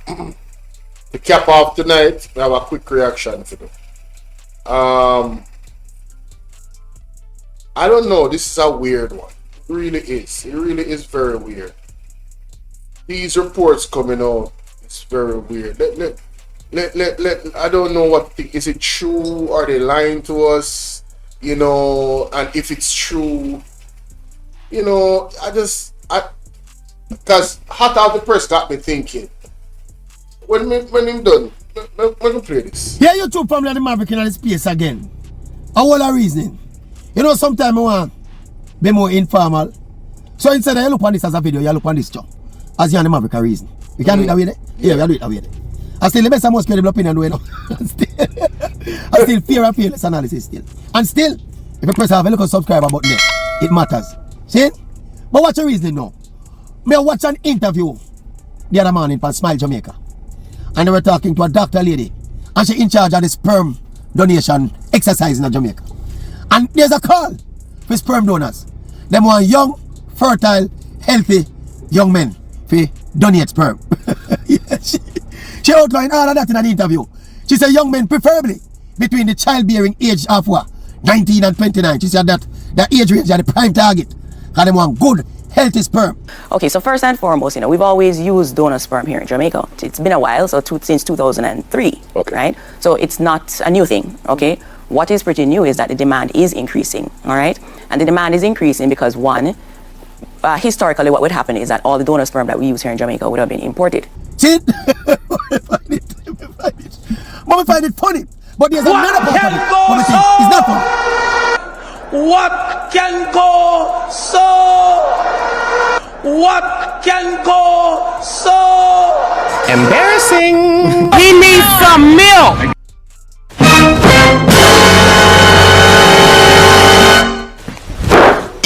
to cap off tonight, we have a quick reaction to them. I don't know. This is a weird one. It really is. It really is very weird. These reports coming out, it's very weird. I don't know what. Is it true? Are they lying to us? You know, and if it's true, you know, because hot out the press got me thinking. When I'm done, let me play this. Yeah, you two family the Maverick in the space again. A whole of reasoning. You know, sometimes I want be more informal. So instead of you look on this as a video, you look on this job. As you and the Maverick a reason. You can do it that way there? Yeah, we can do it that way there. I still the best and most credible opinion do you know. I still fear and fearless analysis still. And still, if a person have a little subscriber button there, it matters. See? But what's the reasoning now? Me watch an interview the other morning from Smile Jamaica. And they were talking to a doctor lady. And she in charge of the sperm donation exercise in Jamaica. And there's a call for sperm donors. Them want young, fertile, healthy young men to donate sperm. Yeah, she outlined all of that in an interview. She said young men preferably between the childbearing age of 19 and 29. She said that the age range are the prime target. And they want good, healthy sperm. Okay, so first and foremost, you know, we've always used donor sperm here in Jamaica. It's been a while, so since 2003, okay. Right? So it's not a new thing, okay? What is pretty new is that the demand is increasing, all right? And the demand is increasing because one, historically what would happen is that all the donor sperm that we use here in Jamaica would have been imported. See? I find it funny, but there's another part of it. It's not funny. What can go so? What can go so? Embarrassing. He needs some milk.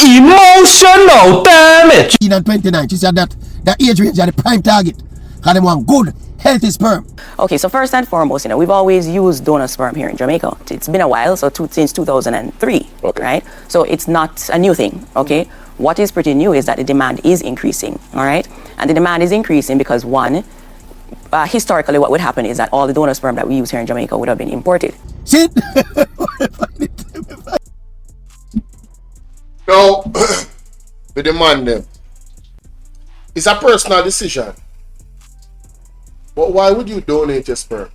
Emotional damage. 19 and 29. She said that the age range are the prime target. And they want good, healthy sperm. Okay, so first and foremost, you know, we've always used donor sperm here in Jamaica. It's been a while, so since 2003, okay. Right? So it's not a new thing, okay? What is pretty new is that the demand is increasing, all right? And the demand is increasing because one, historically what would happen is that all the donor sperm that we use here in Jamaica would have been imported. See? No, we demand them. It's a personal decision. But why would you donate your sperm?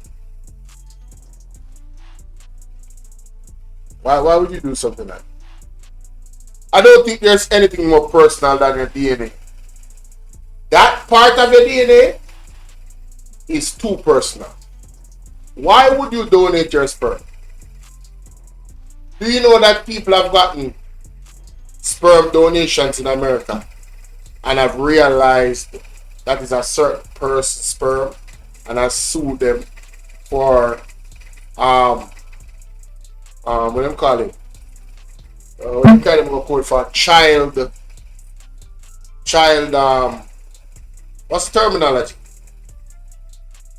Why would you do something like that? I don't think there's anything more personal than your DNA. That part of your DNA is too personal. Why would you donate your sperm? Do you know that people have gotten sperm donations in America and have realized that is a certain person's sperm and has sued them for what do you call it? What do you call them code for child what's the terminology?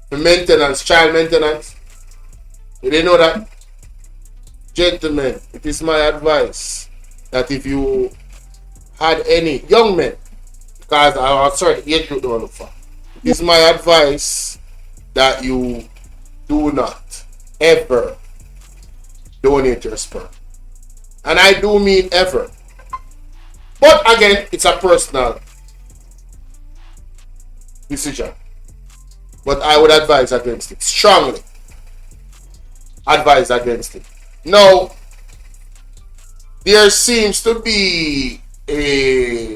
The maintenance, child maintenance. You didn't know that? Gentlemen, it is my advice that if you had any young men, because I'm sorry, age group don't look for. It is my advice that you do not ever donate your sperm. And I do mean ever. But again, it's a personal decision. But I would advise against it. Strongly advise against it. Now, there seems to be a,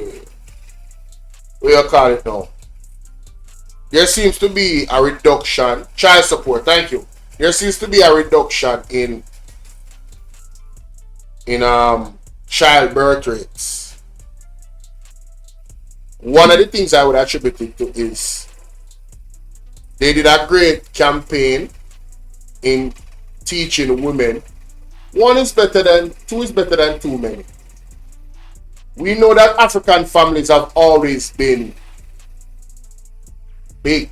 what do you call it now? There seems to be a reduction, child support, thank you. There seems to be a reduction in child birth rates. One of the things I would attribute it to is they did a great campaign in teaching women two is better than too many. We know that African families have always been big.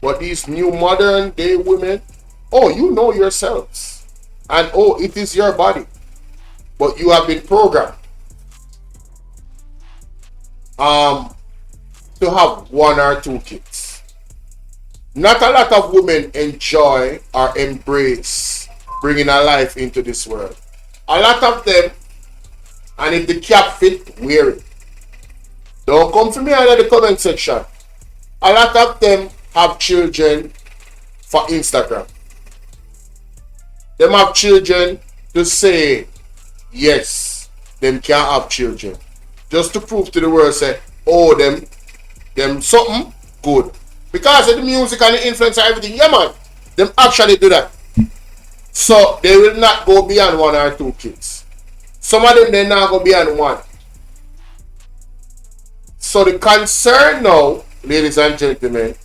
But these new modern day women, oh, you know yourselves. And oh, it is your body. But you have been programmed to have one or two kids. Not a lot of women enjoy or embrace bringing a life into this world. A lot of them, and if the cap fit, wear it. Don't come for me under the comment section. A lot of them have children for Instagram. Them have children to say, yes, them can have children. Just to prove to the world, say, oh, them something good. Because of the music and the influence and everything, yeah man, them actually do that. So they will not go beyond 1 or 2 kids. Some of them they not go beyond 1. So the concern now, ladies and gentlemen,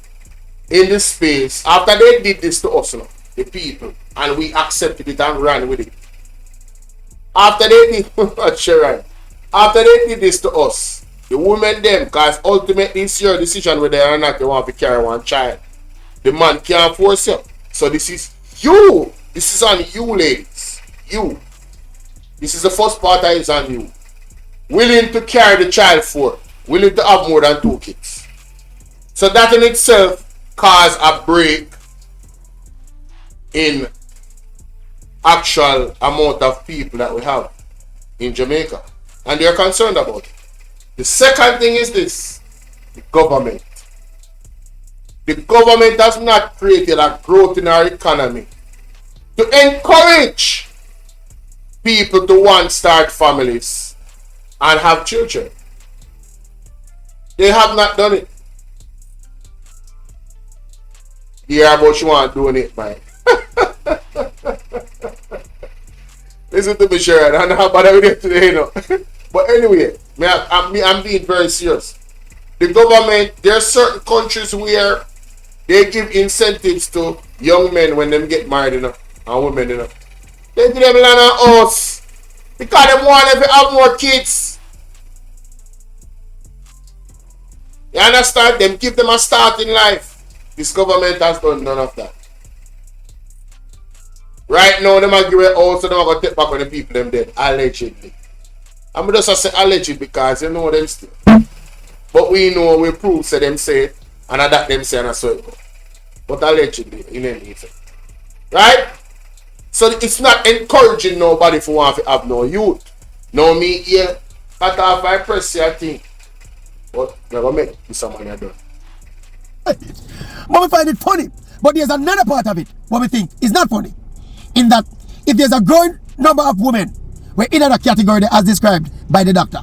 in this space, after they did this to us, the people, and we accepted it and ran with it. After they did, after they did this to us, the women them, because ultimately it's your decision whether or not you want to carry one child. The man can't force you. So this is you. This is on you, ladies. You. This is the first part that is on you. Willing to carry the child for. Willing to have more than 2 kids. So that in itself cause a break in actual amount of people that we have in Jamaica. And they're concerned about it. The second thing is this. The government. The government has not created a growth in our economy to encourage people to want to start families and have children. They have not done it. Yeah, but you want to do it, man. Listen to me, Sharon. I know how bad I get today, you know. But anyway, I'm being very serious. The government, there are certain countries where they give incentives to young men when they get married, you know, and women, you know. They give them land on us because they want them to have more kids. You understand? Them give them a start in life. This government has done none of that. Right now, them are giving out, so them are going to take back when the people them dead. Allegedly. I'm just say alleged because you know them still. But we know, we prove, say them say it, and that them say, and I saw it go. But allegedly, in any effect. Right? So it's not encouraging nobody for want to have no youth. No me here, cut off I press your thing. But we're going to make this some money done. But we find it funny. But there's another part of it what we think is not funny. In that, if there's a growing number of women, we're in that category as described by the doctor.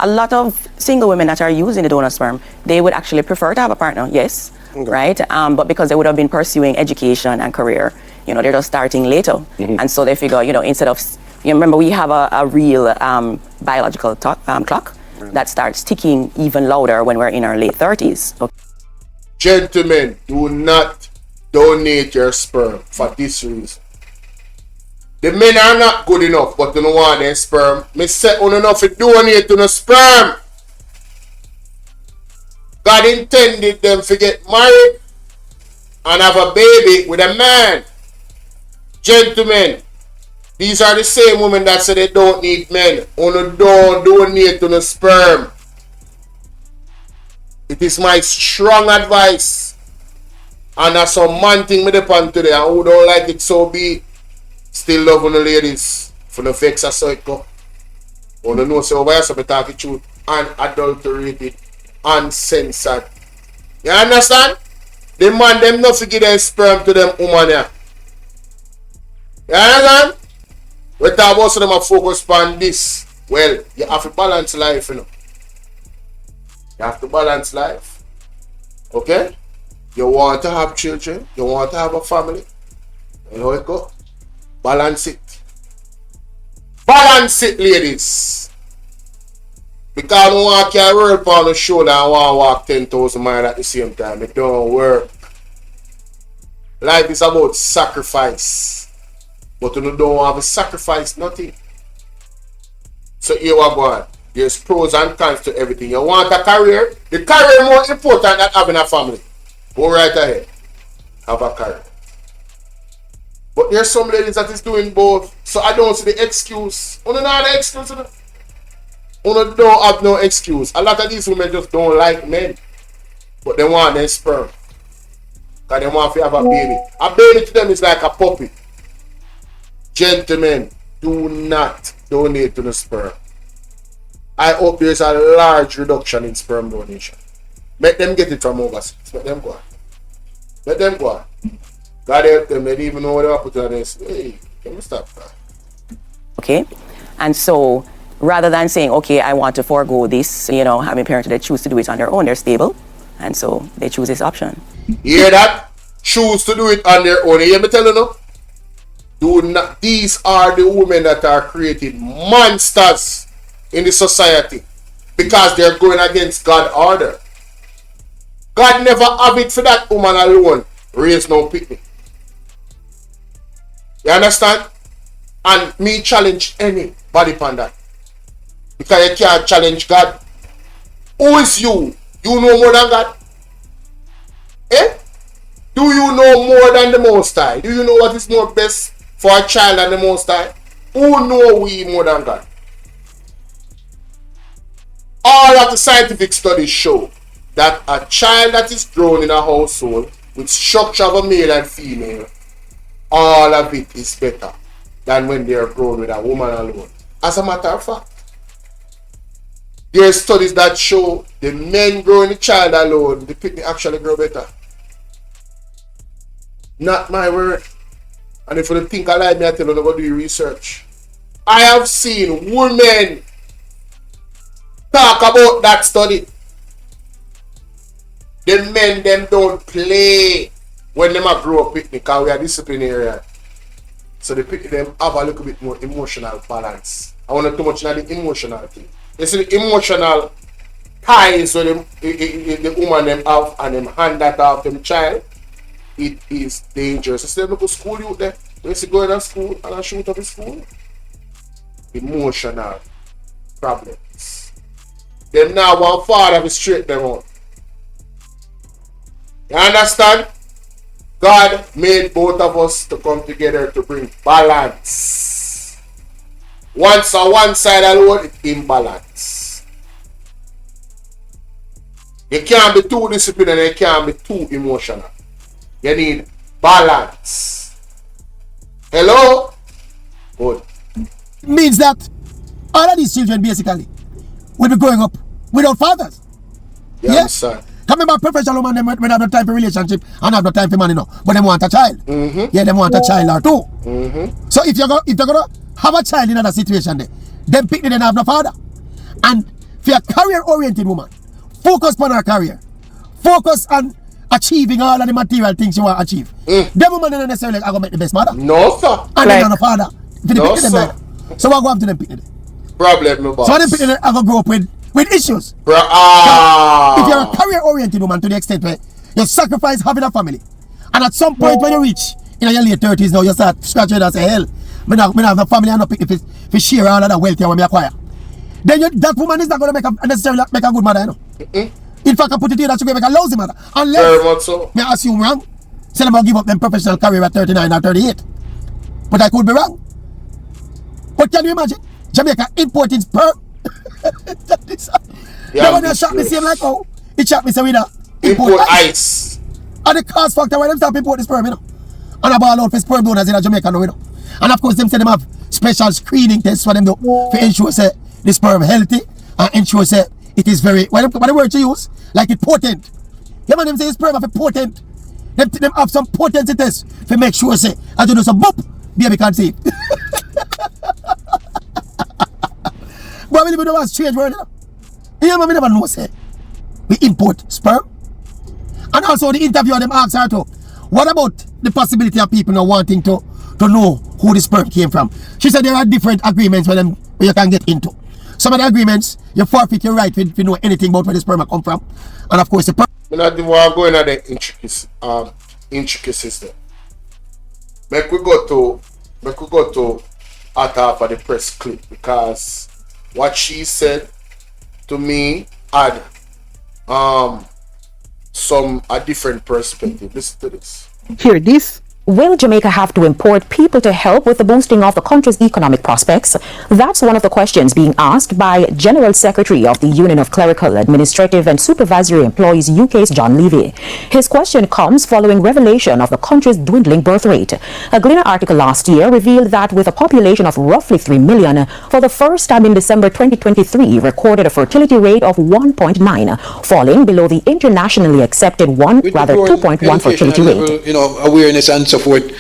A lot of single women that are using the donor sperm, they would actually prefer to have a partner, yes, okay, right? But because they would have been pursuing education and career, you know, they're just starting later. And so they figure, you know, instead of, you remember we have a real biological clock that starts ticking even louder when we're in our late 30s. Okay. Gentlemen, do not donate your sperm for this reason. The men are not good enough, but you don't want their sperm. Me say you enough to donate to the sperm. God intended them to get married and have a baby with a man. Gentlemen, these are the same women that say they don't need men. You don't donate to the sperm. It is my strong advice. And that's some man thing me depend today. And who don't like it so be. Still loving the ladies. For the vex I saw it go. You don't know so why I'm talking truth. Unadulterated. Uncensored. You understand? The man them not to give their sperm to them woman here. You understand? We talk about so them a focus on this. Well, you have to balance life, you know. You have to balance life. Okay? You want to have children. You want to have a family. You know it go. Balance it. Balance it, ladies. Because you want to carry a rope on the shoulder and want to walk 10,000 miles at the same time. It don't work. Life is about sacrifice. But you don't have to sacrifice nothing. So here we go. There's pros and cons to everything. You want a career? The career is more important than having a family. Go right ahead. Have a career. But there's some ladies that is doing both. So I don't see the excuse. You don't have the excuse. You don't have no excuse. A lot of these women just don't like men. But they want their sperm. Because they want to have a baby. A baby to them is like a puppy. Gentlemen, do not donate to the sperm. I hope there's a large reduction in sperm donation. Make them get it from overseas. Let them go on. Let them go on. God help them. They don't even know what they want to put on this. Hey, can we stop that? Okay? And so, rather than saying, okay, I want to forego this, you know, having parents that choose to do it on their own, they're stable. And so, they choose this option. You hear that? Choose to do it on their own. You hear me tell you now? Do not. These are the women that are creating monsters in the society because they're going against God's order. God never have it for that woman alone. Raise no picnic. You understand? And me challenge anybody upon that. Because you can't challenge God. Who is you? You know more than God? Eh? Do you know more than the Most High? Do you know what is more best for a child than the Most High? Who know we more than God? All of the scientific studies show that a child that is grown in a household with structure of a male and female, all of it is better than when they are grown with a woman alone. As a matter of fact, there are studies that show the men growing the child alone, the picnic actually grow better. Not my word. And if you don't think I like me, I tell you to go do your research. I have seen women talk about that study. The men them don't play when them a grow up picnic because we are disciplinarian. So the picnic them have a little bit more emotional balance. I want to too much in the emotional thing. You see the emotional ties where the woman them have and them hand that off them child. It is dangerous. You see them go school youth there. When you see going to school and I shoot up in school. Emotional problems. Them now want father to straight them out. You understand? God made both of us to come together to bring balance. Once on one side alone, it's imbalance. You can't be too disciplined and you can't be too emotional. You need balance. Hello? Good. Means that all of these children basically will be growing up without fathers. You understand? Come about professional woman, when have no time for relationship and have no time for money, no. But they want a child. Yeah, they want a child or two. So if you're gonna have a child in another situation there, then pick them have no father. And for a career-oriented woman, focus on her career. Focus on achieving all of the material things you want to achieve. Them woman don't necessarily are gonna make the best mother. No, sir. And they don't have a father. No, sir. So what go up to them pick them? Problem, my boss. So them pick them are gonna grow up with issues. If you're a career-oriented woman to the extent where you sacrifice having a family, and at some point when you reach in your late 30s now, you start scratching and say, hell, I have a family and not pick if you share all of the wealth you want me acquire. Then that woman is not going to necessarily make a good mother, you know. In fact, I put it here that she will make a lousy mother. Unless, very much so. I assume wrong, say them about give up them professional career at 39 or 38. But I could be wrong. But can you imagine Jamaica importing sperm? Yeah, when they shot me same like how it shot me say with a import ice. And the cost factor why them stop import the sperm, you know. And a ball out for sperm donors in Jamaica now, you know. And of course them say them have special screening tests for them do to ensure say the sperm healthy and ensure say it is very what the word to use like it potent. Yeah man, them say sperm have a potent. Them have some potency tests to make sure say I don't know some boop baby can't see it. But we live in a strange world, you know. Yeah, man, we never know, say. We import sperm. And also the interviewer them asked her to, what about the possibility of people now wanting to know who the sperm came from? She said there are different agreements where you can get into. Some of the agreements, you forfeit your right if you know anything about where the sperm come from. And of course the I'm not want to go into the intricacies there. Make we go to Atta for the press clip because what she said to me had a different perspective. Listen to this. Here, this Will Jamaica have to import people to help with the boosting of the country's economic prospects? That's one of the questions being asked by General Secretary of the Union of Clerical, Administrative and Supervisory Employees UK's John Levy. His question comes following revelation of the country's dwindling birth rate. A Gleaner article last year revealed that with a population of roughly 3 million, for the first time in December 2023 recorded a fertility rate of 1.9, falling below the internationally accepted 2.1 fertility rate. Awareness and so forth,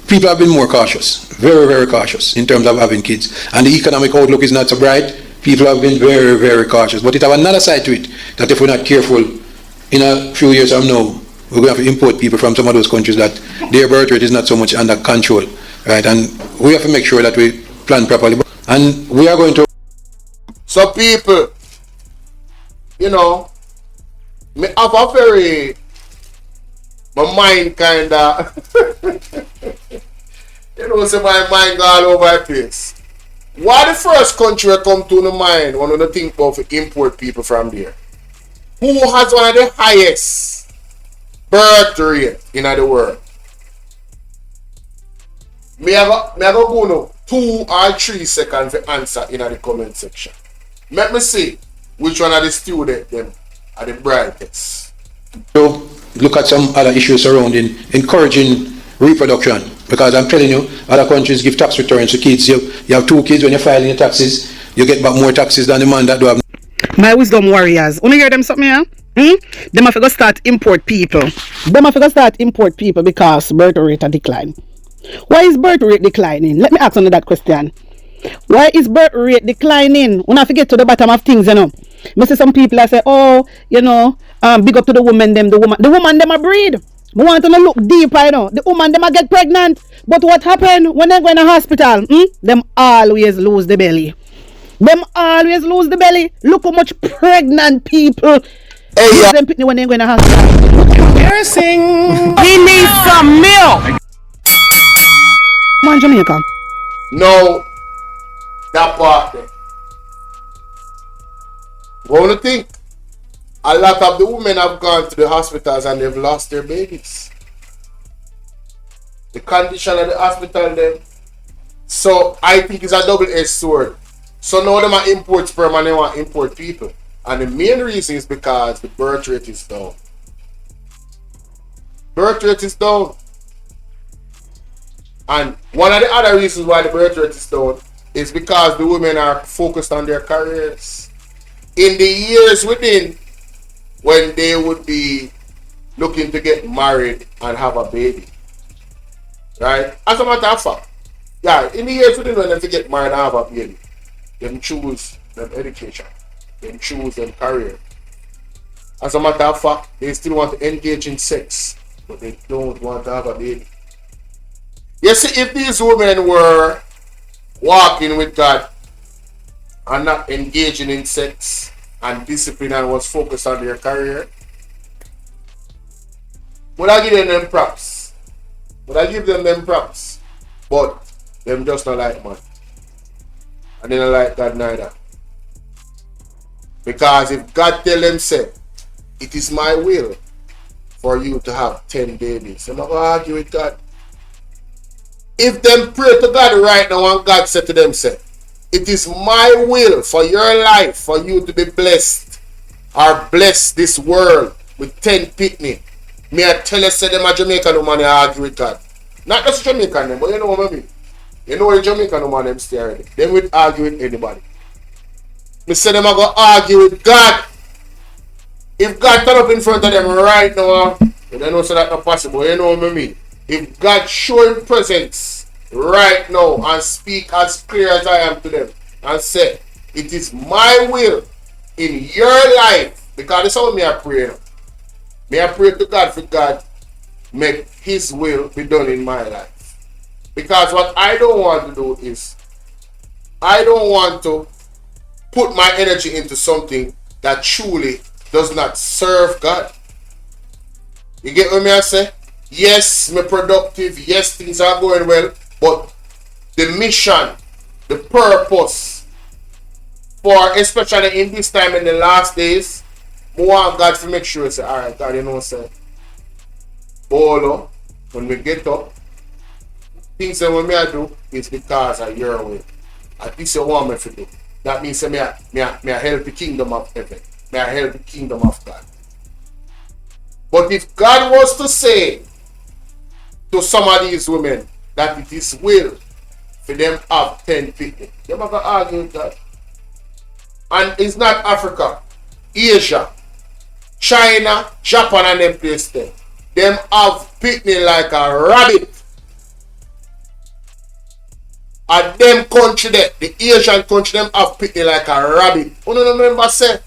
people have been more cautious, very, very cautious in terms of having kids. And the economic outlook is not so bright. People have been very, very cautious. But it have another side to it, that if we're not careful, in a few years from now, we're going to have to import people from some of those countries that their birth rate is not so much under control, right? And we have to make sure that we plan properly. And we are going to... So people, me have a very... My mind kinda, say my mind go all over the place. Why the first country that come to the mind when you think about to import people from there? Who has one of the highest birth rate in the world? Me I go no 2 or 3 seconds to answer in the comment section. Let me see which one of the students them are the brightest. So look at some other issues surrounding encouraging reproduction, because I'm telling you, other countries give tax returns to kids. You have 2 kids, when you're filing your taxes, you get back more taxes than the man that do have. My wisdom warriors, wanna hear them something here? Them have to go start import people. Because birth rate a decline. Why is birth rate declining? Let me ask you that question. Why is birth rate declining? When I forget to the bottom of things, I see some people that say, big up to the woman them a breed. We want to look deeper, the woman them a get pregnant. But what happen when they go in a hospital? Them always lose the belly. Look how much pregnant people when they go in a hospital. Embarrassing. He needs some milk. Come on, Jamaica. No, that part there. Wanna think? A lot of the women have gone to the hospitals and they've lost their babies. The condition of the hospital then. So I think it's a double-edged sword. So now they want import sperm and they want import people. And the main reason is because the birth rate is down. And one of the other reasons why the birth rate is down is because the women are focused on their careers. In the years within, when they would be looking to get married and have a baby. Right? As a matter of fact, in the years within when they get married and have a baby, they choose their education, they choose their career. As a matter of fact, they still want to engage in sex, but they don't want to have a baby. You see, if these women were walking with God and not engaging in sex and discipline and was focused on their career, would I give them props? But them just not like man. And they don't like God neither. Because if God tell them, say, it is my will for you to have 10 babies, I'm not going to argue with God. If them pray to God right now and God said to them, say, it is my will for your life for you to be blessed or bless this world with 10 pitney. Me I tell you, say them a Jamaican woman argue with God. Not just Jamaican them, but you know what I mean. You know the Jamaican woman them stay already. Them will argue with anybody. Me say them a go argue with God. If God turn up in front of them right now, you don't know so that's not possible. You know what I mean. If God show him presence right now and speak as clear as I am to them and say, it is my will in your life, because that's how me I pray now. May I pray to God for God make his will be done in my life. Because what I don't want to do is, I don't want to put my energy into something that truly does not serve God. You get what I say? Yes, me productive. Yes, things are going well. But the mission, the purpose, for especially in this time in the last days, I want God to make sure, say, alright, God, you know, say, Bolo, when we get up, things that when me I do is because of your way. And this you want me to do. That means me I help the kingdom of heaven. Me I help the kingdom of God. But if God was to say to some of these women that it is will for them have 10 people, they're not going to argue with that. And it's not Africa, Asia, China, Japan and them place there. Them have picnic like a rabbit. And them country there, the Asian country, them have picnic like a rabbit. You don't remember say,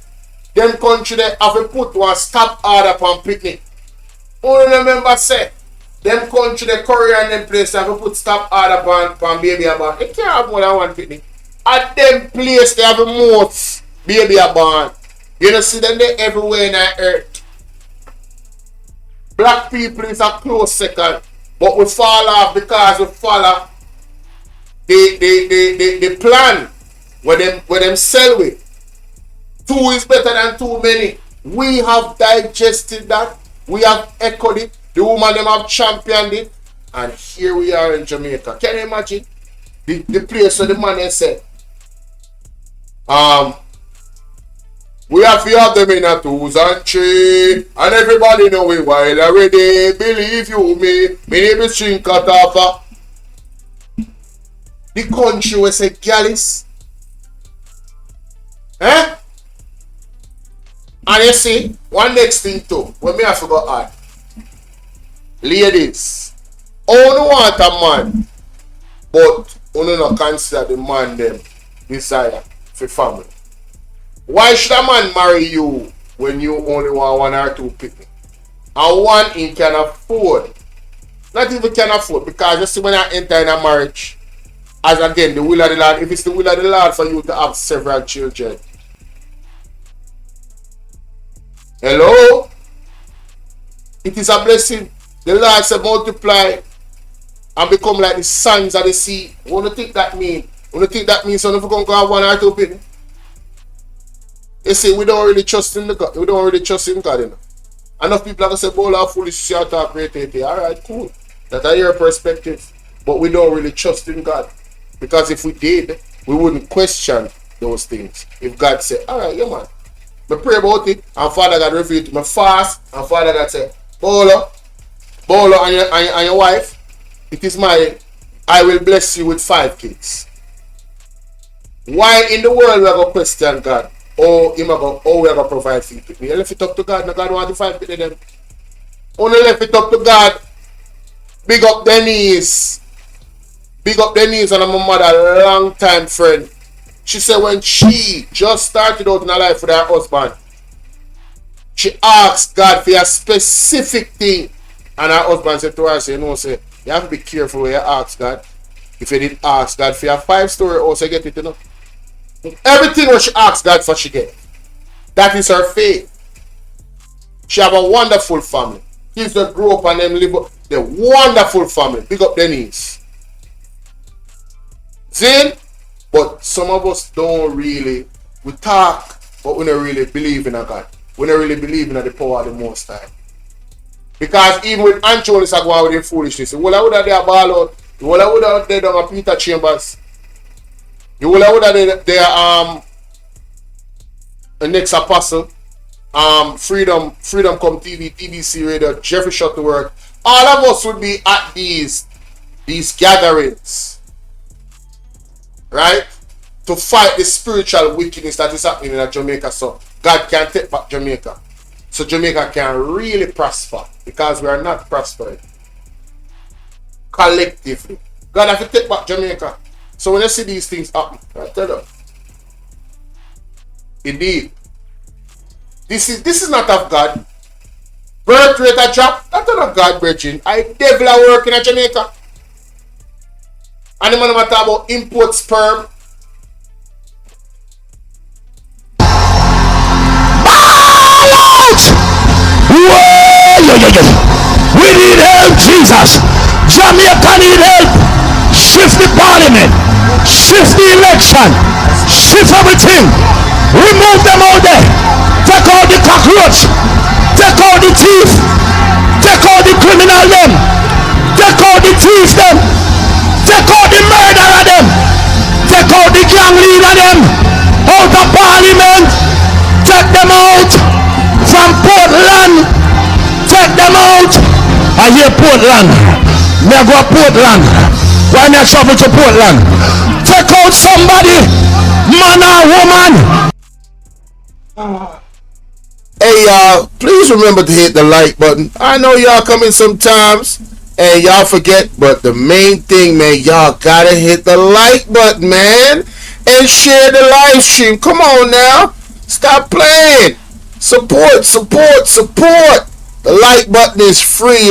them country there have to put one stop order upon picnic. You don't remember say, them country the Korea and them place have to put stop order upon baby born. They can't have more than one picnic. At them place they have a most baby born. You know see them there everywhere in the earth. Black people is a close second. But we fall off because we follow the plan where them sell with. 2 is better than too many. We have digested that. We have echoed it. The woman them have championed it. And here we are in Jamaica. Can you imagine? The place where the man has said, we have to have them in a 2s and 3. And everybody know we wild already. Believe you me. Me name is Chinkatafa. The country will say Gallus. Eh? And you see, one next thing too, when me I forgot add. Ladies, only want a man, but only not consider the man them desire for family. Why should a man marry you when you only want 1 or 2 people? And one in can afford. Not even can afford, because you see when I enter in a marriage, as again the will of the Lord, if it's the will of the Lord for you to have several children. Hello? It is a blessing. The Lord said multiply and become like the sons of the sea. What do you think that mean? What do you think that means? So if we're going to have 1 or 2 people? They say we don't really trust in the God. We don't really trust in God enough. Enough people are going to say, Bolo, foolish, you talk great. Alright, cool. That's your perspective. But we don't really trust in God. Because if we did, we wouldn't question those things. If God said, alright, yeah man. I pray about it, and Father God revealed to me fast, and Father God said, Bolo and your wife, it is I will bless you with 5 kids. Why in the world we are going to question God? Oh, we are going to provide for you. You left it up to God, and God wants to fight with them. Only left it up to God. Big up their knees. Big up their knees, and I'm a mother, long time friend. She said when she just started out in her life with her husband, she asked God for a specific thing. And her husband said to her, say, say, you have to be careful when you ask God. If you didn't ask God for a 5-story house, you get it, you know. Everything what she asked God for, she get. That is her faith. She have a wonderful family. Kids that grow up and them live up. They're wonderful family. Big up their knees. See? But some of us don't really, we talk, but we don't really believe in a God. We don't really believe in the power of the Most High. Because even with Anchonis are going with their foolishness, you will have that they are ball out, you will have that they are Peter Chambers, you will have that they are the next apostle, Freedom Come TV, TBC Radio, Jeffrey Shuttleworth. All of us would be at these gatherings. Right? To fight the spiritual wickedness that is happening in Jamaica, so God can take back Jamaica. So Jamaica can really prosper. Because we are not prospering. Collectively. God have to take back Jamaica. So when you see these things happen, I tell you. Indeed. This is not of God. Birth rate a drop. That's not of God, virgin. I devil are working in Jamaica. And the man talk about import sperm. We need help, Jesus. Jamaica need help. Shift the parliament. Shift the election. Shift everything. Remove them out there. Take out the cockroach. Take out the thief. Take out the criminal them. Take out the thief them. Portland. Me I go to Portland. Why me I travel to Portland? Take out somebody, man or woman. Hey y'all, please remember to hit the like button. I know y'all come in sometimes and y'all forget, but the main thing, man, y'all gotta hit the like button, man, and share the live stream. Come on now, stop playing. Support, support, support. The like button is free,